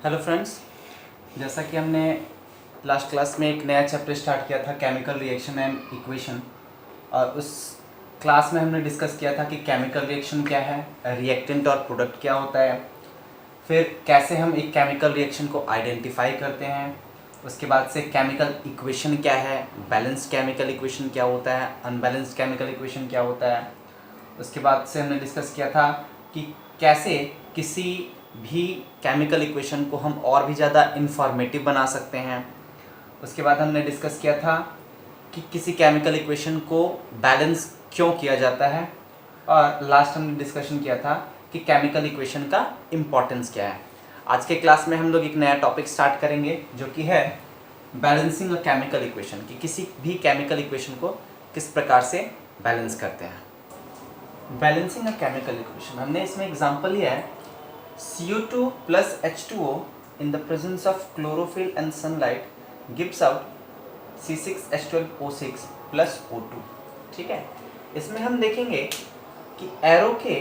Hello friends, जैसा कि हमने लास्ट क्लास में एक नया चैप्टर स्टार्ट किया था केमिकल रिएक्शन एंड इक्वेशन। और उस क्लास में हमने डिस्कस किया था कि केमिकल रिएक्शन क्या है, रिएक्टेंट और प्रोडक्ट क्या होता है, फिर कैसे हम एक केमिकल रिएक्शन को आइडेंटिफाई करते हैं, उसके बाद से केमिकल इक्वेशन क्या है, बैलेंस्ड केमिकल इक्वेशन क्या होता है, अनबैलेंस्ड केमिकल इक्वेशन क्या होता है। उसके बाद से हमने डिस्कस किया था कि कैसे किसी भी केमिकल इक्वेशन को हम और भी ज़्यादा इंफॉर्मेटिव बना सकते हैं। उसके बाद हमने डिस्कस किया था कि किसी केमिकल इक्वेशन को बैलेंस क्यों किया जाता है। और लास्ट हमने डिस्कशन किया था कि केमिकल इक्वेशन का इम्पोर्टेंस क्या है। आज के क्लास में हम लोग एक नया टॉपिक स्टार्ट करेंगे जो कि है बैलेंसिंग अ केमिकल इक्वेशन, कि किसी भी केमिकल इक्वेशन को किस प्रकार से बैलेंस करते हैं। बैलेंसिंग अ केमिकल इक्वेशन, हमने इसमें एग्जांपल लिया है CO2 plus H2O in the presence of chlorophyll and sunlight gives out C6H12O6 plus O2। ठीक है, इसमें हम देखेंगे कि एरो के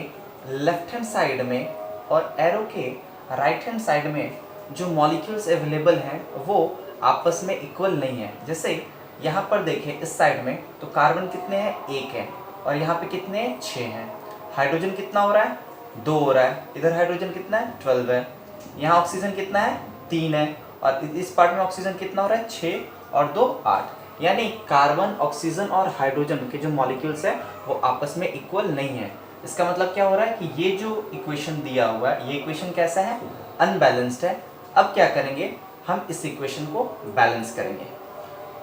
लेफ्ट हैंड साइड में और एरो के राइट हैंड साइड में जो मॉलिक्यूल्स अवेलेबल हैं वो आपस में इक्वल नहीं है। जैसे यहाँ पर देखें इस साइड में तो कार्बन कितने हैं, 1 है, और यहाँ पे कितने हैं, 6 हैं। हाइड्रोजन कितना हो रहा है, 2 हो रहा है। इधर हाइड्रोजन कितना है, 12 है। यहाँ ऑक्सीजन कितना है, 3 है। और इस पार्ट में ऑक्सीजन कितना हो रहा है, 6 और 2 8। यानी कार्बन, ऑक्सीजन और हाइड्रोजन के जो मॉलिक्यूल्स है वो आपस में इक्वल नहीं है। इसका मतलब क्या हो रहा है कि ये जो इक्वेशन दिया हुआ है, ये इक्वेशन कैसा है, अनबैलेंस्ड है। अब क्या करेंगे, हम इस इक्वेशन को बैलेंस करेंगे।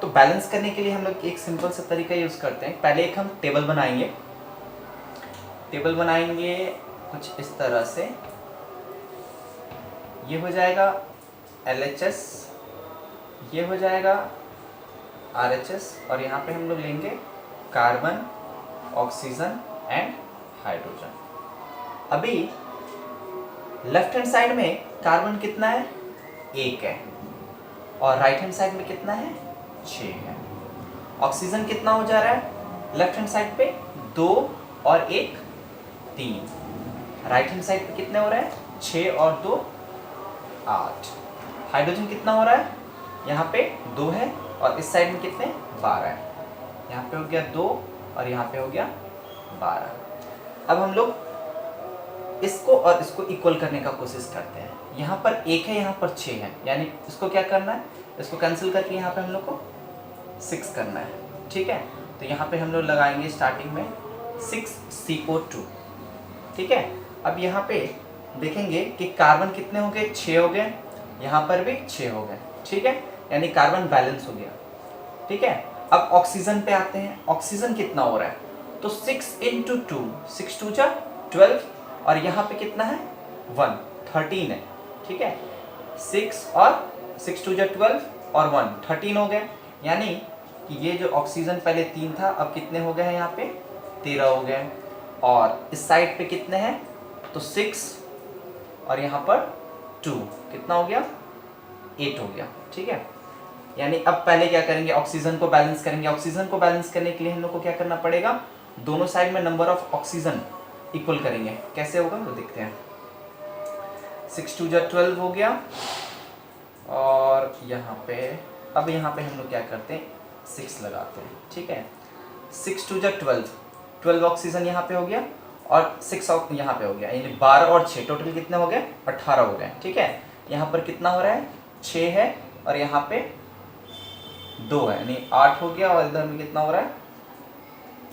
तो बैलेंस करने के लिए हम लोग एक सिंपल सा तरीका यूज़ करते हैं। पहले एक हम टेबल बनाएंगे कुछ इस तरह से। ये हो जाएगा LHS, ये हो जाएगा RHS, और यहाँ पे हम लोग लेंगे कार्बन, ऑक्सीजन एंड हाइड्रोजन। अभी लेफ्ट हैंड साइड में कार्बन कितना है, 1 है, और राइट हैंड साइड में कितना है, 6 है। ऑक्सीजन कितना हो जा रहा है लेफ्ट हैंड साइड पे, 2 और 1 3। राइट हैंड साइड पे कितने हो रहे हैं, 6 और 2 8। हाइड्रोजन कितना हो रहा है, यहाँ पे 2 है, और इस साइड में कितने, 12 है। यहाँ पे हो गया 2 और यहाँ पे हो गया 12। अब हम लोग इसको और इसको इक्वल करने का कोशिश करते हैं। यहाँ पर 1 है, यहाँ पर 6 है, यानी इसको क्या करना है, इसको कैंसिल करके यहाँ पे हम लोग को 6 करना है। ठीक है, तो यहाँ पे हम लोग लगाएंगे स्टार्टिंग में 6CO2। ठीक है, अब यहाँ पे देखेंगे कि कार्बन कितने हो गए, 6 हो गए, यहाँ पर भी 6 हो गए। ठीक है, यानी कार्बन बैलेंस हो गया। ठीक है, अब ऑक्सीजन पे आते हैं। ऑक्सीजन कितना हो रहा है, तो 6 × 2, 6 2 जा 12, और यहाँ पे कितना है, 1 13 है। ठीक है, 6 और 6 2 जा 12 और 1 13 हो गए। यानी कि ये जो ऑक्सीजन पहले 3 था, अब कितने हो गए हैं, यहाँ पे 13 हो गए। और इस साइड पे कितने हैं, तो 6 और यहाँ पर 2, कितना हो गया, 8 हो गया। ठीक है, यानी अब पहले क्या करेंगे, ऑक्सीजन को बैलेंस करेंगे। ऑक्सीजन को बैलेंस करने के लिए हम लोग को क्या करना पड़ेगा, दोनों साइड में नंबर ऑफ ऑक्सीजन इक्वल करेंगे। कैसे होगा तो देखते हैं। 6 2 जा 12 हो गया, और यहाँ पे अब यहाँ पे हम लोग क्या करते हैं, 6 लगाते हैं। ठीक है, 6 2 जा 12 ऑक्सीजन यहाँ पे हो गया, और 6 यहाँ पे हो गया, यानी 12 और 6 टोटल कितने हो गए, 18 हो गए। ठीक है, यहाँ पर कितना हो रहा है, 6 है, और यहाँ पे 2 है, यानी 8 हो गया। और इधर में कितना हो रहा है,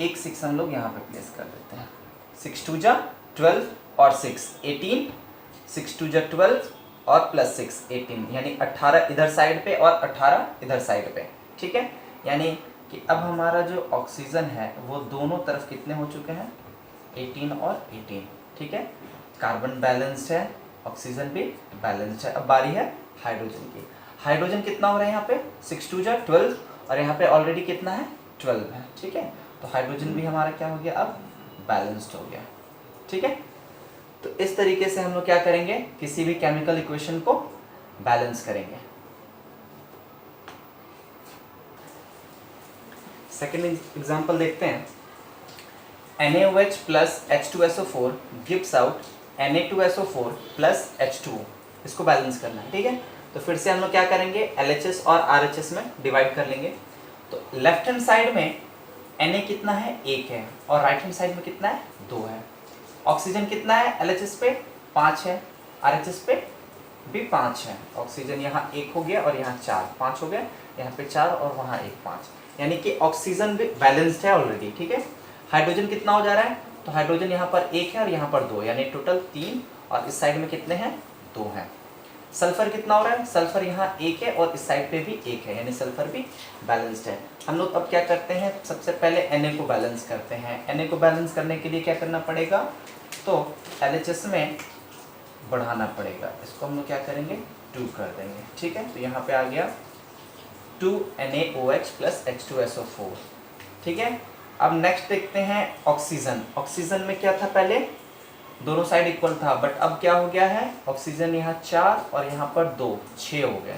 एक 6 हम लोग यहाँ पे प्लेस कर देते हैं। 6 2 जा 12 और 6 18, 6 2 जा 12 और प्लस 6 18, यानी 18 इधर साइड पे और 18 इधर साइड पे। ठीक है, यानी कि अब हमारा जो ऑक्सीजन है वो दोनों तरफ कितने हो चुके हैं, 18 और 18। ठीक है, कार्बन बैलेंस्ड है, ऑक्सीजन भी बैलेंस्ड है। अब बारी है हाइड्रोजन की। हाइड्रोजन कितना हो रहा है यहाँ पे, 6 2 जा 12, और यहाँ पे ऑलरेडी कितना है, 12 है। ठीक है, तो हाइड्रोजन भी हमारा क्या हो गया, अब बैलेंस्ड हो गया। ठीक है, तो इस तरीके से हम लोग क्या करेंगे, किसी भी केमिकल इक्वेशन को बैलेंस करेंगे। सेकेंड एग्जांपल देखते हैं। NaOH plus H2SO4 gives out Na2SO4 plus H2O। इसको बैलेंस करना है, ठीक है। तो फिर से हम लोग क्या करेंगे, LHS और RHS में डिवाइड कर लेंगे। तो लेफ्ट हैंड साइड में Na कितना है, 1 है, और राइट हैंड साइड में कितना है, 2 है। ऑक्सीजन कितना है LHS पे, 5 है, RHS पे भी 5 है। ऑक्सीजन यहाँ 1 हो गया और यहाँ 4, 5 हो गया, यहाँ पे 4 और वहाँ 1, 5, यानी कि ऑक्सीजन भी बैलेंस्ड है ऑलरेडी, ठीक है। हाइड्रोजन कितना हो जा रहा है, तो हाइड्रोजन यहाँ पर 1 है और यहाँ पर 2, यानी टोटल 3, और इस साइड में कितने हैं, 2 हैं। सल्फर कितना हो रहा है, सल्फर यहाँ 1 है और इस साइड पे भी 1 है, यानी सल्फर भी बैलेंस्ड है। हम लोग अब क्या करते हैं, सबसे पहले Na को बैलेंस करते हैं। Na को बैलेंस करने के लिए क्या करना पड़ेगा, तो LHS में बढ़ाना पड़ेगा, इसको हम लोग क्या करेंगे, 2 कर देंगे, ठीक है। तो यहाँ पे आ गया 2 NaOH प्लस H2SO4, ठीक है। अब नेक्स्ट देखते हैं ऑक्सीजन। ऑक्सीजन में क्या था, पहले दोनों साइड इक्वल था, बट अब क्या हो गया है, ऑक्सीजन यहाँ 4 और यहाँ पर 2, 6 हो गया।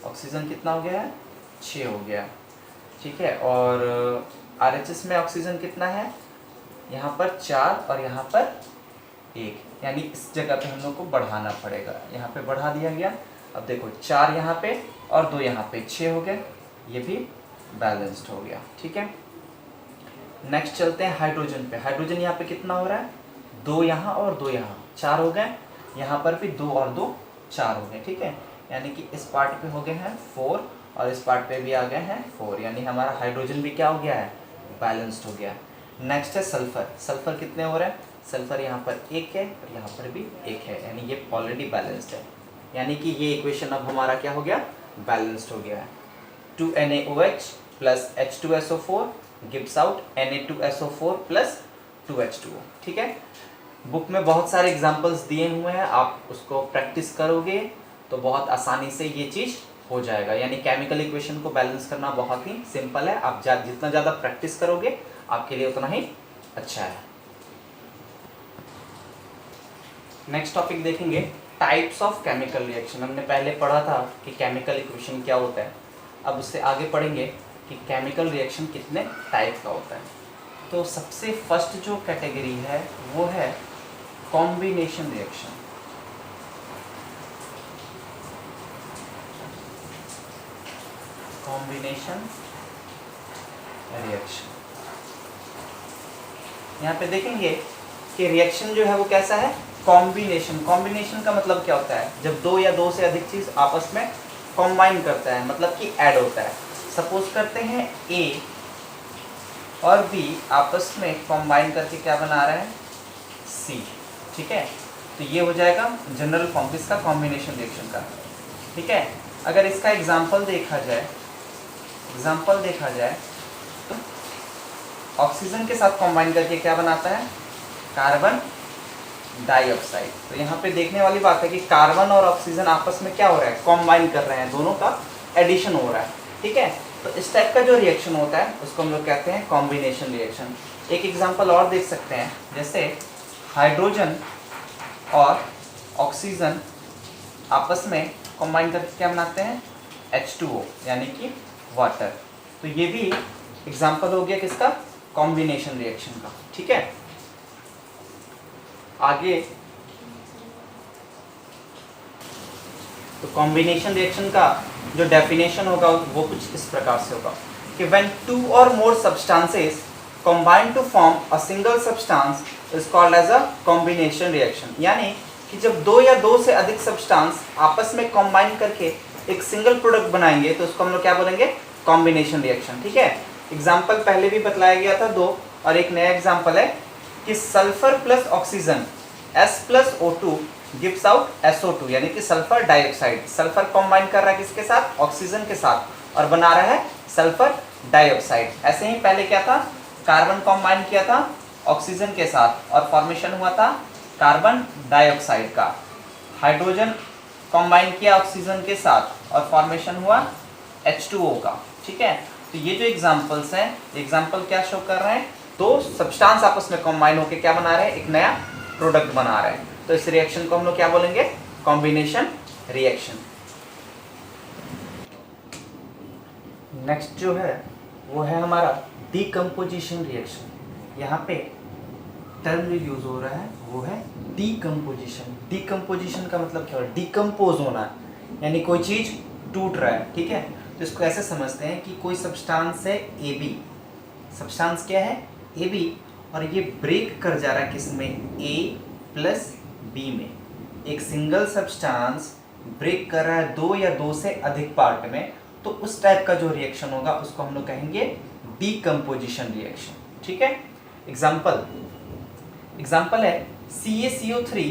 ऑक्सीजन कितना हो गया है, 6 हो गया, ठीक है। और RHS में ऑक्सीजन कितना है, यहाँ पर 4 और यहाँ पर 1, यानी इस जगह पे हम लोग को बढ़ाना पड़ेगा, यहाँ पे बढ़ा दिया गया। अब देखो 4 यहाँ पे और 2 यहाँ पे, 6 हो गए, ये भी बैलेंस्ड हो गया, ठीक है। नेक्स्ट चलते हैं हाइड्रोजन पे। हाइड्रोजन यहाँ पे कितना हो रहा है, 2 यहाँ और 2 यहाँ, 4 हो गए, यहाँ पर भी 2 और 2 4 हो गए, ठीक है। यानी कि इस पार्ट पे हो गए हैं 4 और इस पार्ट पे भी आ गए हैं 4, यानी हमारा हाइड्रोजन भी क्या हो गया है, बैलेंस्ड हो गया। नेक्स्ट है सल्फर। सल्फर कितने हो रहे हैं, सल्फर यहाँ पर 1 है और यहाँ पर भी 1 है, यानी ये ऑलरेडी बैलेंस्ड है, यानी कि ये इक्वेशन अब हमारा क्या हो गया, बैलेंस्ड हो गया है। 2 NaOH plus H2SO4 gives out Na2SO4 plus 2H2O, ठीक है। बुक में बहुत सारे एग्जाम्पल्स दिए हुए हैं, आप उसको प्रैक्टिस करोगे तो बहुत आसानी से ये चीज़ हो जाएगा। यानी केमिकल इक्वेशन को बैलेंस करना बहुत ही सिंपल है, आप जितना ज़्यादा प्रैक्टिस करोगे आपके लिए उतना ही अच्छा है। नेक्स्ट टॉपिक देखेंगे, टाइप्स ऑफ केमिकल रिएक्शन। हमने पहले पढ़ा था कि केमिकल इक्वेशन क्या होता है, अब उससे आगे पढ़ेंगे कि केमिकल रिएक्शन कितने टाइप का होता है। तो सबसे फर्स्ट जो कैटेगरी है वो है कॉम्बिनेशन रिएक्शन। कॉम्बिनेशन रिएक्शन, यहाँ पे देखेंगे कि रिएक्शन जो है वो कैसा है, कॉम्बिनेशन। कॉम्बिनेशन का मतलब क्या होता है, जब 2 या 2 से अधिक चीज आपस में कॉम्बाइन करता है, मतलब कि ऐड होता है। सपोज करते हैं A और B आपस में कॉम्बाइन करके क्या बना रहे हैं, C, ठीक है। तो ये हो जाएगा जनरल फॉर्म किसका, कॉम्बिनेशन रिएक्शन का, ठीक है। अगर इसका एग्जाम्पल देखा जाए तो ऑक्सीजन के साथ कॉम्बाइन करके क्या बनाता है, कार्बन डाइऑक्साइड। तो यहाँ पे देखने वाली बात है कि कार्बन और ऑक्सीजन आपस में क्या हो रहा है, कॉम्बाइन कर रहे हैं, दोनों का एडिशन हो रहा है, ठीक है। तो इस टाइप का जो रिएक्शन होता है उसको हम लोग कहते हैं कॉम्बिनेशन रिएक्शन। एक एग्जांपल और देख सकते हैं, जैसे हाइड्रोजन और ऑक्सीजन आपस में कॉम्बाइन करके क्या बनाते हैं, H2O, यानी कि वाटर। तो ये भी एग्जांपल हो गया किसका, कॉम्बिनेशन रिएक्शन का, ठीक है। आगे तो कॉम्बिनेशन रिएक्शन का जो डेफिनेशन होगा वो कुछ इस प्रकार से होगा कि व्हेन 2 और more substances combine to form a single substance is called as a combination reaction। यानी कि जब 2 या 2 से अधिक सब्सटेंस आपस में कॉम्बाइन करके एक सिंगल प्रोडक्ट बनाएंगे तो उसको हम लोग क्या बोलेंगे, कॉम्बिनेशन रिएक्शन, ठीक है। एग्जाम्पल पहले भी बतलाया गया था 2, और एक नया एग्जाम्पल है कि sulphur plus oxygen S plus O2 gives out SO2, यानी कि सल्फर डाइऑक्साइड। सल्फर कॉम्बाइन कर रहा है किसके साथ, ऑक्सीजन के साथ, और बना रहा है सल्फर डाइऑक्साइड। ऐसे ही पहले क्या था, कार्बन कॉम्बाइन किया था ऑक्सीजन के साथ और फॉर्मेशन हुआ था कार्बन डाइऑक्साइड का। हाइड्रोजन कॉम्बाइन किया ऑक्सीजन के साथ और फॉर्मेशन हुआ H2O का, ठीक है। तो ये जो एग्जांपल्स हैं, एग्जांपल क्या शो कर रहे हैं, 2 सब्सटेंस आपस में कॉम्बाइन होकर क्या बना रहे हैं, एक नया प्रोडक्ट बना रहे हैं। तो इस रिएक्शन को हम लोग क्या बोलेंगे, कॉम्बिनेशन रिएक्शन। नेक्स्ट जो है वो है हमारा डीकम्पोजिशन रिएक्शन। यहाँ पे टर्म यूज हो रहा है वो है डीकम्पोजिशन। डीकम्पोजिशन का मतलब क्या है? डिकम्पोज होना, यानी कोई चीज टूट रहा है, ठीक है। तो इसको ऐसे समझते हैं कि कोई सब्सटेंस है AB, सब्सटेंस क्या है AB, और ये ब्रेक कर जा रहा है किसमें? A प्लस B में। एक सिंगल सब्सटेंस ब्रेक कर रहा है दो या दो से अधिक पार्ट में, तो उस टाइप का जो रिएक्शन होगा उसको हम लोग कहेंगे डीकम्पोजिशन रिएक्शन, ठीक है। एग्जाम्पल है CaCO3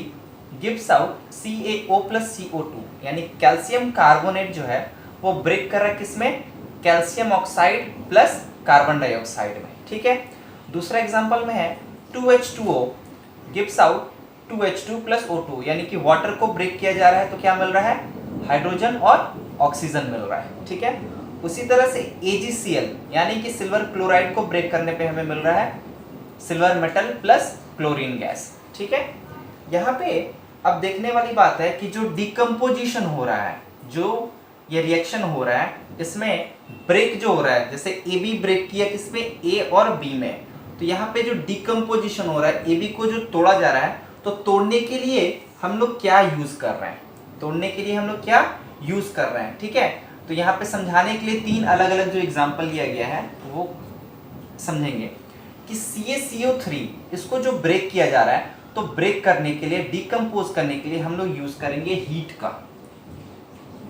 gives out CaO plus CO2, यानी कैल्शियम कार्बोनेट जो है वो ब्रेक कर रहा है किसमें? Calcium oxide plus carbon dioxide में, ठीक है। दूसरा एग्जाम्पल में है 2H2O gives out 2H2 plus O2, यानी कि वाटर को ब्रेक किया जा रहा है तो क्या मिल रहा है? हाइड्रोजन और ऑक्सीजन मिल रहा है, ठीक है। उसी तरह से AgCl यानी कि सिल्वर क्लोराइड को ब्रेक करने पे हमें मिल रहा है silver metal plus chlorine gas, ठीक है। यहाँ पे अब देखने वाली बात है कि जो डिकम्पोजिशन हो रहा है, जो ये रिएक्शन हो रहा है, इसमें ब्रेक जो हो रहा है, जैसे AB ब्रेक किया किसमें? A और B में, तो यहाँ पे जो डिकम्पोजिशन हो रहा है, AB को जो तोड़ा जा रहा है, तो तोड़ने के लिए हम लोग क्या यूज कर रहे हैं? तोड़ने के लिए हम लोग क्या यूज कर रहे हैं, ठीक है। तो यहाँ पे समझाने के लिए तीन अलग अलग जो एग्जाम्पल लिया गया है वो समझेंगे कि CaCO3 इसको जो ब्रेक किया जा रहा है, तो ब्रेक करने के लिए, डिकम्पोज करने के लिए हम लोग यूज करेंगे हीट का,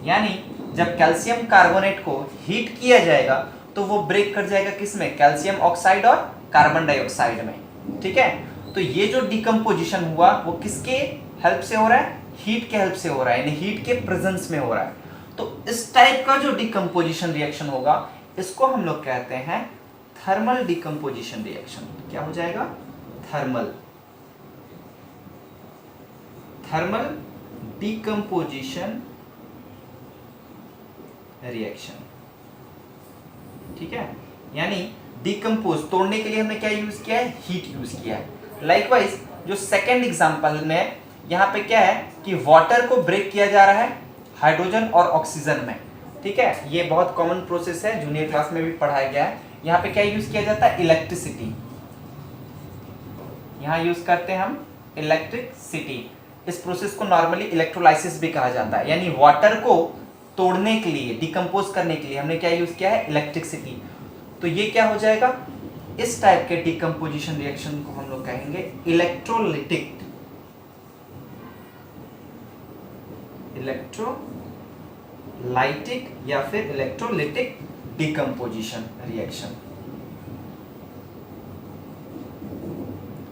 यानी जब कैल्शियम कार्बोनेट को हीट किया जाएगा तो वो ब्रेक कर जाएगा किसमें? कैल्शियम ऑक्साइड और कार्बन डाइऑक्साइड में, ठीक है। तो ये जो डिकम्पोजिशन हुआ वो किसके हेल्प से हो रहा है? हीट के हेल्प से हो रहा है, यानी हीट के प्रेजेंस में हो रहा है। तो इस टाइप का जो डिकम्पोजिशन रिएक्शन होगा इसको हम लोग कहते हैं थर्मल डिकम्पोजिशन रिएक्शन। क्या हो जाएगा? थर्मल डिकम्पोजिशन रिएक्शन, ठीक है। यानी डिकम्पोज तोड़ने के लिए हमने क्या यूज किया है? हीट यूज किया है। लाइकवाइज जो सेकंड एग्जांपल में यहाँ पे क्या है कि वाटर को ब्रेक किया जा रहा है हाइड्रोजन और ऑक्सीजन में, ठीक है। ये बहुत कॉमन प्रोसेस है, जूनियर क्लास में भी पढ़ाया गया है। यहाँ पे क्या यूज किया जाता है? इलेक्ट्रिसिटी। यहाँ यूज करते हैं हम इलेक्ट्रिसिटी। इस प्रोसेस को नॉर्मली इलेक्ट्रोलाइसिस भी कहा जाता है, यानी वाटर को तोड़ने के लिए, डिकम्पोज करने के लिए हमने क्या यूज किया है? इलेक्ट्रिसिटी। तो ये क्या हो जाएगा? इस टाइप के डिकम्पोजिशन रिएक्शन को हम लोग कहेंगे इलेक्ट्रोलाइटिक या फिर इलेक्ट्रोलाइटिक डिकम्पोजिशन रिएक्शन,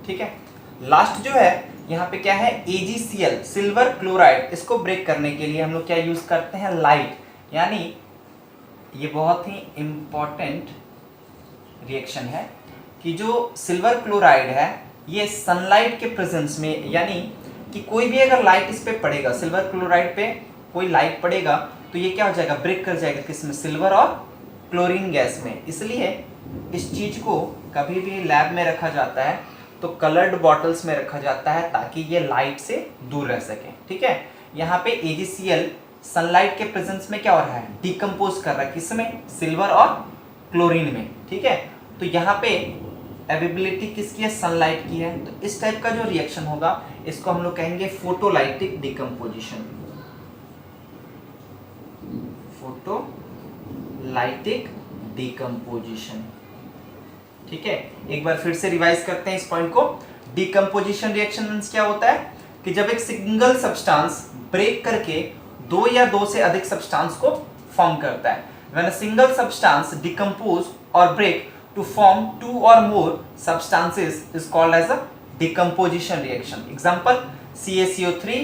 ठीक है। लास्ट जो है यहाँ पे क्या है? AgCl सिल्वर क्लोराइड, इसको ब्रेक करने के लिए हम लोग क्या यूज करते हैं? लाइट, यानी ये बहुत ही इंपॉर्टेंट रिएक्शन है कि जो सिल्वर क्लोराइड है ये सनलाइट के प्रेजेंस में, यानी कि कोई भी अगर लाइट इस पे पड़ेगा, सिल्वर क्लोराइड पे कोई लाइट पड़ेगा तो ये क्या हो जाएगा? ब्रेक कर जाएगा किसमें? सिल्वर और क्लोरीन गैस में। इसलिए इस चीज को कभी भी लैब में रखा जाता है तो कलर्ड बॉटल्स में रखा जाता है ताकि ये लाइट से दूर रह सके, ठीक है। यहाँ पे AgCl सनलाइट के प्रेजेंस में क्या हो रहा है? डिकम्पोज कर रहा है किसमें? सिल्वर और क्लोरीन में, ठीक है। तो यहाँ पे अवेलेबिलिटी किसकी है? सनलाइट की है। तो इस टाइप का जो रिएक्शन होगा इसको हम लोग कहेंगे फोटोलाइटिक डिकम्पोजिशन। फोटोलाइटिक डिकम्पोजिशन, ठीक है। एक बार फिर से रिवाइज करते हैं इस पॉइंट को। डिकम्पोजिशन रिएक्शन मींस क्या होता है कि जब एक सिंगल सब्सटेंस ब्रेक करके दो या दो से अधिक सब्सटेंस को फॉर्म करता है। When a single substance decompose और break to form two or more substances is called as a decomposition reaction. Example CaCO3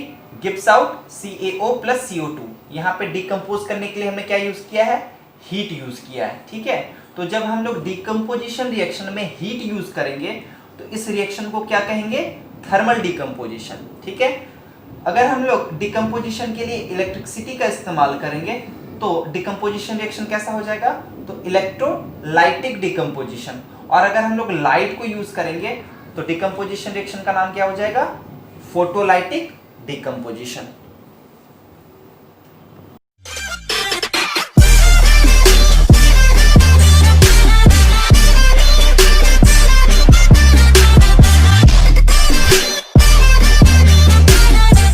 gives out CaO plus CO2। यहाँ पे डिकम्पोज करने के लिए हमने क्या यूज किया है? हीट यूज किया है, ठीक है। तो जब हम लोग डिकम्पोजिशन रिएक्शन में हीट यूज करेंगे तो इस रिएक्शन को क्या कहेंगे? थर्मल डिकम्पोजिशन, ठीक है। अगर हम लोग डिकम्पोजिशन के लिए इलेक्ट्रिसिटी का इस्तेमाल करेंगे तो डिकम्पोजिशन रिएक्शन कैसा हो जाएगा? तो इलेक्ट्रोलाइटिक डिकम्पोजिशन। और अगर हम लोग लाइट को यूज करेंगे तो डिकम्पोजिशन रिएक्शन का नाम क्या हो जाएगा? Photolytic decomposition.